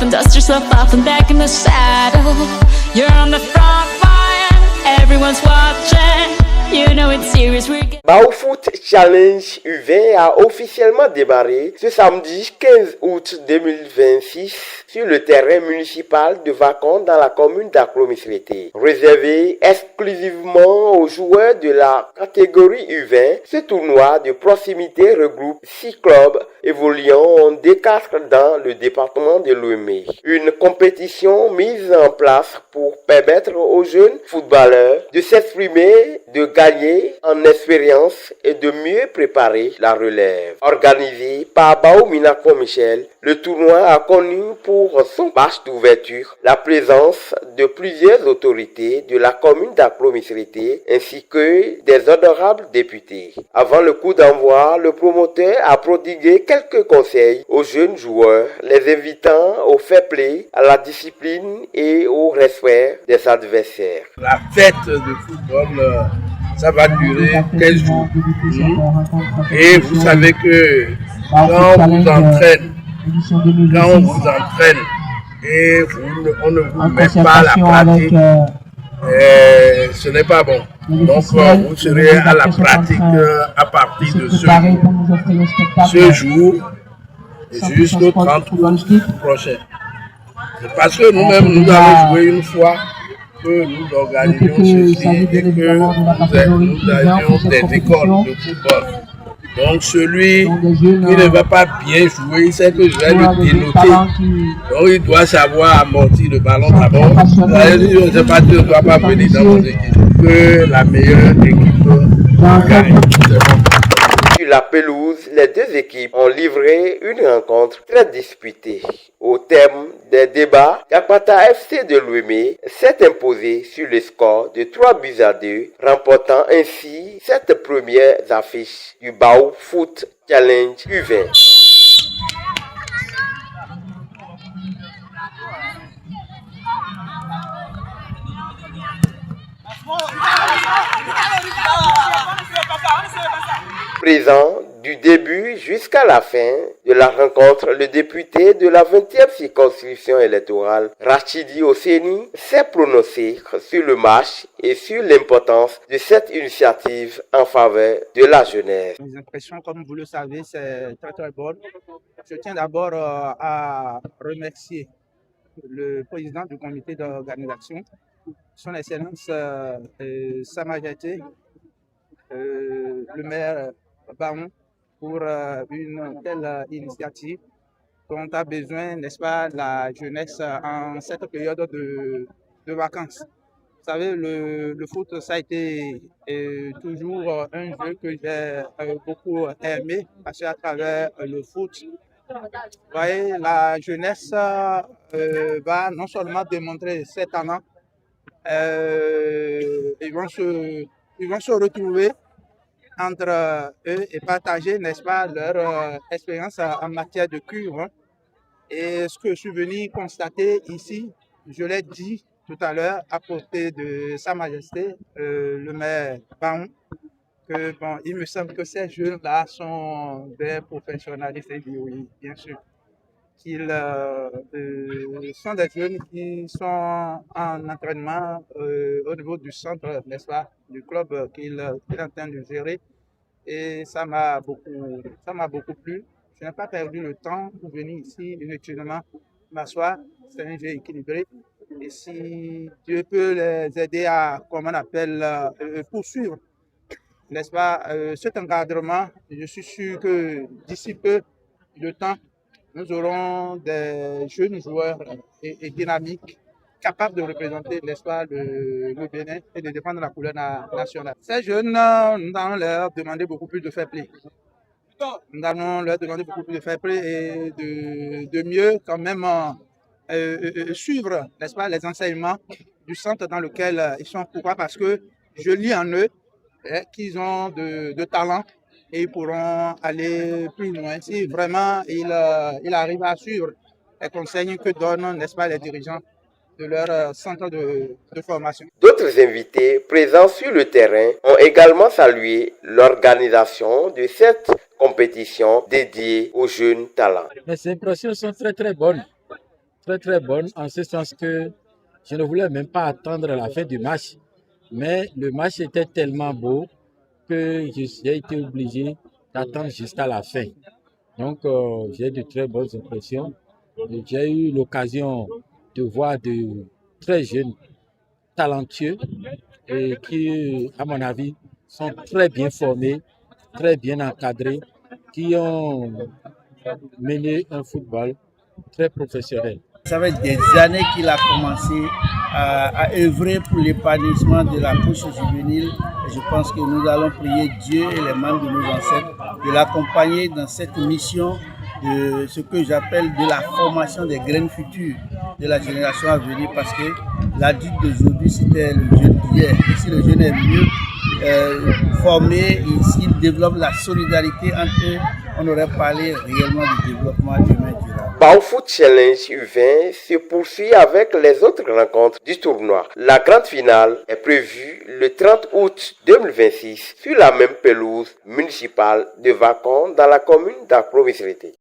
and dust yourself off and back in the saddle. You're on the front line, everyone's watching. You know it's serious, we're getting... Baofoot Challenge U20 a officiellement démarré ce samedi 15 août 2026 sur le terrain municipal de Vacon dans la commune d'Aklo-Misrété. Réservé exclusivement aux joueurs de la catégorie U20, ce tournoi de proximité regroupe 6 clubs évoluant en D4 dans le département de Lomé. Une compétition mise en place pour permettre aux jeunes footballeurs de s'exprimer, de gagner en expérience et de mieux préparer la relève. Organisé par Bao Minako Michel, le tournoi a connu pour son match d'ouverture la présence de plusieurs autorités de la commune d'Aklo-Misrété ainsi que des honorables députés. Avant le coup d'envoi, le promoteur a prodigué quelques conseils aux jeunes joueurs, les invitant au fair play, à la discipline et au respect des adversaires. La fête de football, ça va durer 15 jours. Et vous savez que quand on vous entraîne et on ne vous met pas la pratique, ce n'est pas bon. Donc vous serez à la pratique à partir de ce jour jusqu'au 30 août prochain. C'est parce que nous-mêmes, nous allons jouer une fois que nous organisions ceci et que nous avions des écoles de football. Donc celui qui ne va pas bien jouer, il sait que je vais le dénoter. Donc il doit savoir amortir le ballon d'abord. Je ne sais pas, tu ne dois pas venir dans mon équipe. Que la meilleure équipe gagne. Sur la pelouse, les deux équipes ont livré une rencontre très disputée. Au terme des débats, Kapata FC de Lomé s'est imposé sur le score de 3-2, remportant ainsi cette première affiche du Baofoot Challenge U20. Présent du début jusqu'à la fin de la rencontre, le député de la 20e circonscription électorale, Rachidi Oseni, s'est prononcé sur le match et sur l'importance de cette initiative en faveur de la jeunesse. Mes impressions, comme vous le savez, c'est très très bonne. Je tiens d'abord à remercier le président du comité d'organisation, son Excellence Sa Majesté, le maire Baon, pour une telle initiative dont a besoin, n'est-ce pas, la jeunesse en cette période de vacances. Vous savez, le foot, ça a été toujours un jeu que j'ai beaucoup aimé, parce qu'à travers le foot, vous voyez, la jeunesse va non seulement démontrer ses talents, ils vont se retrouver entre eux et partager, n'est-ce pas, leur expérience en matière de cure. Hein. Et ce que je suis venu constater ici, je l'ai dit tout à l'heure à côté de Sa Majesté, le maire Baon, que bon, il me semble que ces jeunes-là sont des professionnalistes, et oui, bien sûr. Qu'ils sont des jeunes qui sont en entraînement au niveau du centre, n'est-ce pas, du club qu'il est en train de gérer. Et ça m'a beaucoup plu. Je n'ai pas perdu le temps pour venir ici, inutilement m'asseoir. C'est un jeu équilibré. Et si Dieu peut les aider à, comment on appelle, poursuivre, n'est-ce pas, cet encadrement, je suis sûr que d'ici peu de temps, nous aurons des jeunes joueurs et dynamiques capables de représenter, n'est-ce pas, le Bénin et de défendre la couleur nationale. Ces jeunes, nous allons leur demander beaucoup plus de fair play. Nous allons leur demander beaucoup plus de fair play et de mieux quand même suivre, n'est-ce pas, les enseignements du centre dans lequel ils sont. Pourquoi? Parce que je lis en eux qu'ils ont de talent. Et ils pourront aller plus loin si vraiment ils arrivent à suivre les conseils que donnent, n'est-ce pas, les dirigeants de leur centre de formation. D'autres invités présents sur le terrain ont également salué l'organisation de cette compétition dédiée aux jeunes talents. Mes impressions sont très très bonnes. très bonne, en ce sens que je ne voulais même pas attendre la fin du match. Mais le match était tellement beau que j'ai été obligé d'attendre jusqu'à la fin. Donc, j'ai de très bonnes impressions. J'ai eu l'occasion de voir de très jeunes, talentueux et qui, à mon avis, sont très bien formés, très bien encadrés, qui ont mené un football très professionnel. Ça fait des années qu'il a commencé à œuvrer pour l'épanouissement de la couche juvénile. Et je pense que nous allons prier Dieu et les membres de nos ancêtres de l'accompagner dans cette mission de ce que j'appelle de la formation des graines futures de la génération à venir, parce que l'adulte d'aujourd'hui, c'était le jeune d'hier. Et si le jeune est mieux formé, s'il développe la solidarité entre eux, on aurait parlé réellement du développement humain durable. Baofoot Challenge U20 se poursuit avec les autres rencontres du tournoi. La grande finale est prévue le 30 août 2026 sur la même pelouse municipale de Vacon dans la commune d'Akro Misirete.